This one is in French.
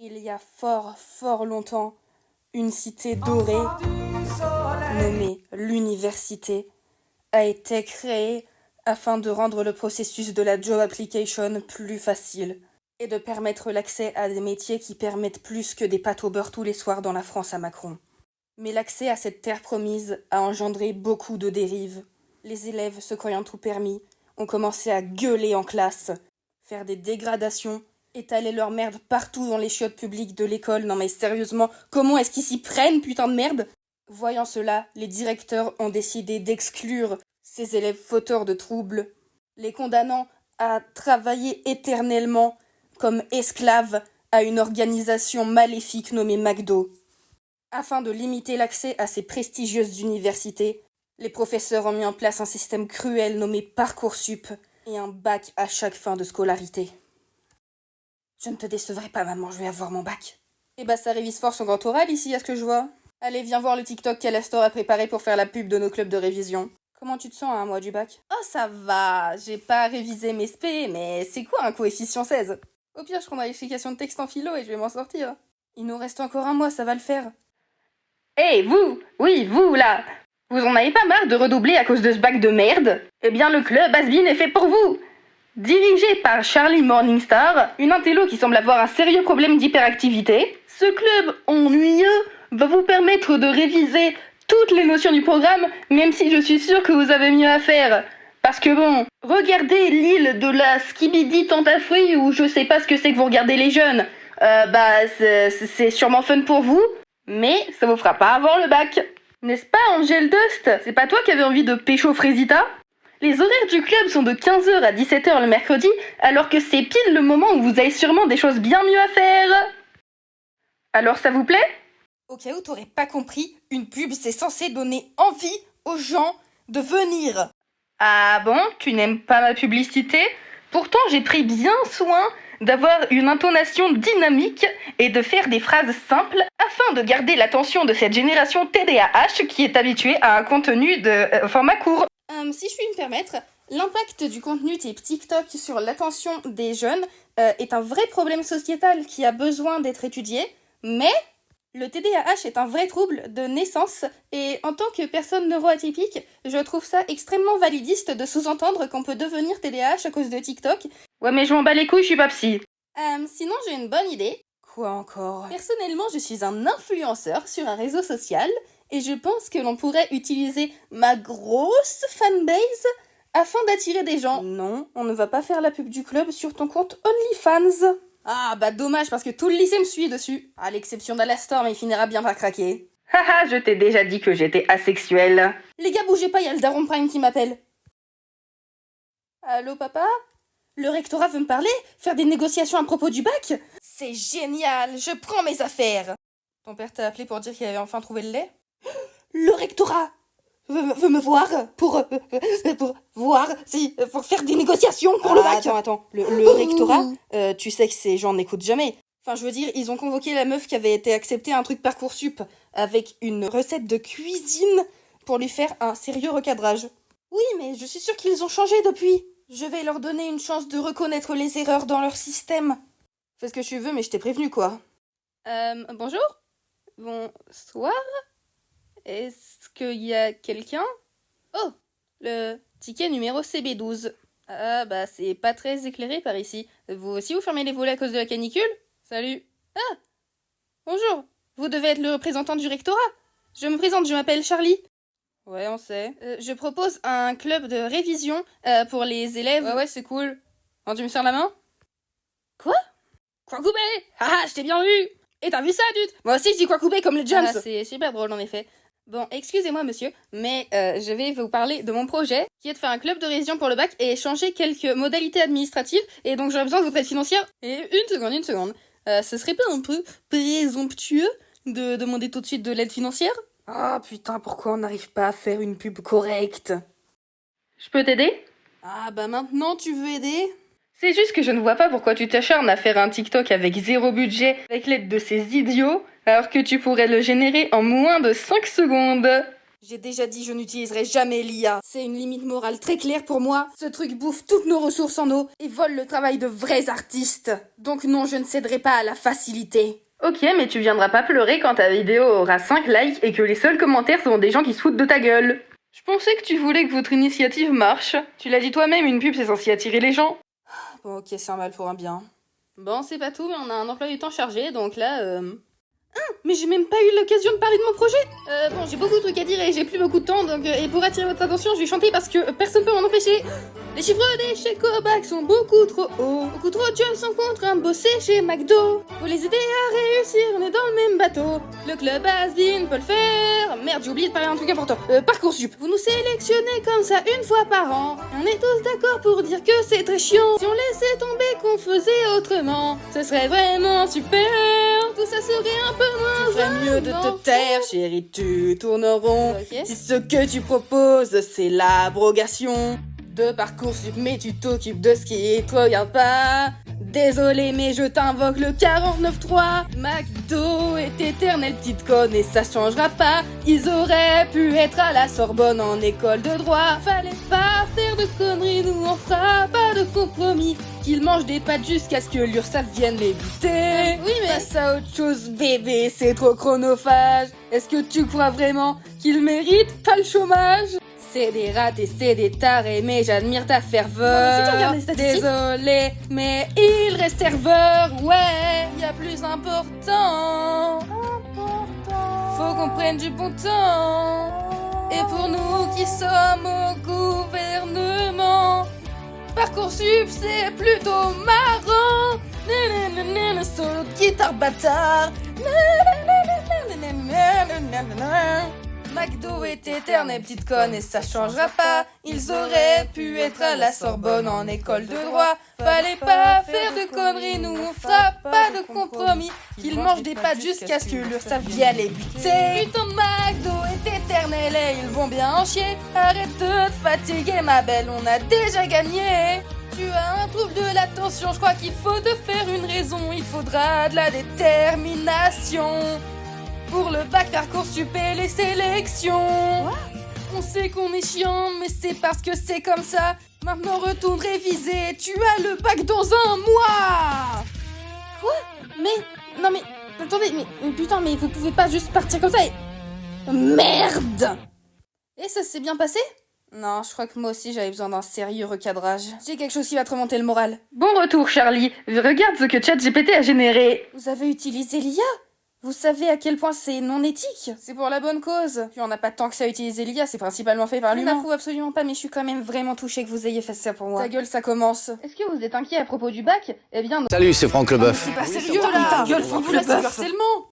Il y a fort, fort longtemps, une cité dorée, nommée l'université, a été créée afin de rendre le processus de la job application plus facile et de permettre l'accès à des métiers qui permettent plus que des pâtes au beurre tous les soirs dans la France à Macron. Mais l'accès à cette terre promise a engendré beaucoup de dérives. Les élèves, se croyant tout permis, ont commencé à gueuler en classe, faire des dégradations, étaler leur merde partout dans les chiottes publiques de l'école. Non mais sérieusement, comment est-ce qu'ils s'y prennent, putain de merde? Voyant cela, les directeurs ont décidé d'exclure ces élèves fauteurs de troubles, les condamnant à travailler éternellement comme esclaves à une organisation maléfique nommée McDo. Afin de limiter l'accès à ces prestigieuses universités, les professeurs ont mis en place un système cruel nommé Parcoursup et un bac à chaque fin de scolarité. Je ne te décevrai pas, maman, je vais avoir mon bac. Eh bah, ça révise fort son grand oral ici, à ce que je vois. Allez, viens voir le TikTok qu'Alastor a préparé pour faire la pub de nos clubs de révision. Comment tu te sens à un mois du bac? Oh, ça va, j'ai pas révisé mes spé, mais c'est quoi un coefficient 16? Au pire, je prendrai l'explication de texte en philo et je vais m'en sortir. Il nous reste encore un mois, ça va le faire. Hé, vous! Oui, vous, là! Vous en avez pas marre de redoubler à cause de ce bac de merde? Eh bien, le club Asbin est fait pour vous! Dirigé par Charlie Morningstar, une intello qui semble avoir un sérieux problème d'hyperactivité, ce club ennuyeux va vous permettre de réviser toutes les notions du programme, même si je suis sûre que vous avez mieux à faire. Parce que bon, regardez l'île de la Skibidi Tentafruit, ou je sais pas ce que c'est que vous regardez les jeunes, c'est sûrement fun pour vous, mais ça vous fera pas avoir le bac. N'est-ce pas, Angel Dust? C'est pas toi qui avais envie de pécho Frésita? Les horaires du club sont de 15h à 17h le mercredi, alors que c'est pile le moment où vous avez sûrement des choses bien mieux à faire. Alors ça vous plaît? Au cas où t'aurais pas compris, une pub c'est censé donner envie aux gens de venir. Ah bon, tu n'aimes pas ma publicité? Pourtant j'ai pris bien soin d'avoir une intonation dynamique et de faire des phrases simples afin de garder l'attention de cette génération TDAH qui est habituée à un contenu de format court. Si je puis me permettre, l'impact du contenu type TikTok sur l'attention des jeunes est un vrai problème sociétal qui a besoin d'être étudié, mais le TDAH est un vrai trouble de naissance et en tant que personne neuroatypique, je trouve ça extrêmement validiste de sous-entendre qu'on peut devenir TDAH à cause de TikTok. Ouais mais je m'en bats les couilles, je suis pas psy. Sinon j'ai une bonne idée. Quoi encore? Personnellement, je suis un influenceur sur un réseau social et je pense que l'on pourrait utiliser ma grosse fanbase afin d'attirer des gens. Non, on ne va pas faire la pub du club sur ton compte OnlyFans. Ah bah dommage parce que tout le lycée me suit dessus. À l'exception d'Alastor, mais il finira bien par craquer. Haha, je t'ai déjà dit que j'étais asexuelle. Les gars, bougez pas, y a le Daron Prime qui m'appelle. Allô papa? Le rectorat veut me parler? Faire des négociations à propos du bac? C'est génial, je prends mes affaires. Ton père t'a appelé pour dire qu'il avait enfin trouvé le lait? Le rectorat veut me voir pour voir si pour faire des négociations pour le bac. Attends, le rectorat, tu sais que ces gens n'écoutent jamais. Enfin, je veux dire, ils ont convoqué la meuf qui avait été acceptée à un truc Parcoursup avec une recette de cuisine pour lui faire un sérieux recadrage. Oui, mais je suis sûre qu'ils ont changé depuis. Je vais leur donner une chance de reconnaître les erreurs dans leur système. Fais ce que tu veux, mais je t'ai prévenu, quoi. Bonjour? Bonsoir? Est-ce qu'il y a quelqu'un? Oh, le ticket numéro CB12. Ah, bah c'est pas très éclairé par ici. Vous aussi vous fermez les volets à cause de la canicule? Salut. Ah, bonjour. Vous devez être le représentant du rectorat. Je me présente, je m'appelle Charlie. Ouais, on sait. Je propose un club de révision pour les élèves. Ouais, c'est cool. Quand tu me serres la main? Quoi? Quoi couper? Ah, je t'ai bien vu. Et t'as vu ça, dude? Moi aussi, je dis quoi couper comme les Jumps. Ah, c'est super drôle, en effet. Bon, excusez-moi, monsieur, mais je vais vous parler de mon projet, qui est de faire un club de révision pour le bac et changer quelques modalités administratives, et donc j'aurais besoin de votre aide financière. Et une seconde. Ce serait pas un peu présomptueux de demander tout de suite de l'aide financière? Ah putain, pourquoi on n'arrive pas à faire une pub correcte? Je peux t'aider? Ah bah maintenant tu veux aider? C'est juste que je ne vois pas pourquoi tu t'acharnes à faire un TikTok avec zéro budget, avec l'aide de ces idiots, alors que tu pourrais le générer en moins de 5 secondes. J'ai déjà dit je n'utiliserai jamais l'IA. C'est une limite morale très claire pour moi. Ce truc bouffe toutes nos ressources en eau et vole le travail de vrais artistes. Donc non, je ne céderai pas à la facilité. Ok, mais tu viendras pas pleurer quand ta vidéo aura 5 likes et que les seuls commentaires seront des gens qui se foutent de ta gueule. Je pensais que tu voulais que votre initiative marche. Tu l'as dit toi-même, une pub c'est censé attirer les gens. Bon ok, c'est un mal pour un bien. Bon, c'est pas tout, mais on a un emploi du temps chargé, donc là, mais j'ai même pas eu l'occasion de parler de mon projet. Bon, j'ai beaucoup de trucs à dire et j'ai plus beaucoup de temps, donc et pour attirer votre attention, je vais chanter parce que personne peut m'en empêcher. Les chiffres d'échecs au bac sont beaucoup trop hauts. Beaucoup trop de jeunes sont contraints de bosser chez McDo. Faut les aider à réussir, on est dans le même bateau. Le club has-been peut le faire. Merde, j'ai oublié de parler d'un truc important. Parcoursup. Vous nous sélectionnez comme ça une fois par an. On est tous d'accord pour dire que c'est très chiant. Si on laissait tomber qu'on faisait autrement, ce serait vraiment super. Tout ça serait un peu moins. Tu ferais mieux de te taire, chérie, tu tournes rond. Ok. Si ce que tu proposes, c'est l'abrogation de Parcoursup, mais tu t'occupes de ce qui te regarde pas. Désolé, mais je t'invoque le 49.3. McDo est éternelle petite conne et ça changera pas. Ils auraient pu être à la Sorbonne en école de droit. Fallait pas faire de conneries, nous on fera pas de compromis. Qu'ils mangent des pâtes jusqu'à ce que l'URSSAF vienne les buter. Oui, mais Passe à autre chose, bébé, c'est trop chronophage. Est-ce que tu crois vraiment qu'ils méritent pas le chômage? C'est des ratés, c'est des tarés, mais j'admire ta ferveur. Non, mais si tu regardes les statistiques. Désolé, mais il reste serveur, ouais. Y a plus important. Faut qu'on prenne du bon temps. Et pour nous qui sommes au gouvernement, Parcoursup c'est plutôt marrant. Nanana, solo de guitare bâtard. Nanana. McDo est éternelle petite conne et ça changera pas. Ils auraient pu être à la Sorbonne en école de droit. Fallait pas faire de conneries, nous on fera pas de compromis. Qu'ils mangent des pâtes jusqu'à ce que l'URSSAF vienne les buter. Putain de McDo est éternel et ils vont bien en chier. Arrête de te fatiguer ma belle, on a déjà gagné. Tu as un trouble de l'attention, je crois qu'il faut te faire une raison. Il faudra de la détermination. Pour le bac Parcoursup et les sélections. On sait qu'on est chiant, mais c'est parce que c'est comme ça. Maintenant retourne réviser, tu as le bac dans un mois. Quoi? Mais... Non mais... Attendez, mais putain, mais vous pouvez pas juste partir comme ça et... Merde! Et ça s'est bien passé? Non, je crois que moi aussi j'avais besoin d'un sérieux recadrage. J'ai quelque chose qui va te remonter le moral. Bon retour, Charlie. Regarde ce que ChatGPT a généré. Vous avez utilisé l'IA? Vous savez à quel point c'est non éthique? C'est pour la bonne cause. Puis on n'a pas tant que ça à utiliser l'IA, c'est principalement fait par Je l'humain. Je n'approuve absolument pas, mais je suis quand même vraiment touchée que vous ayez fait ça pour moi. Ta gueule, ça commence. Est-ce que vous êtes inquiet à propos du bac? Eh bien... Salut, c'est Franck Leboeuf. C'est pas sérieux là! Ta gueule, Franck Leboeuf! C'est du harcèlement!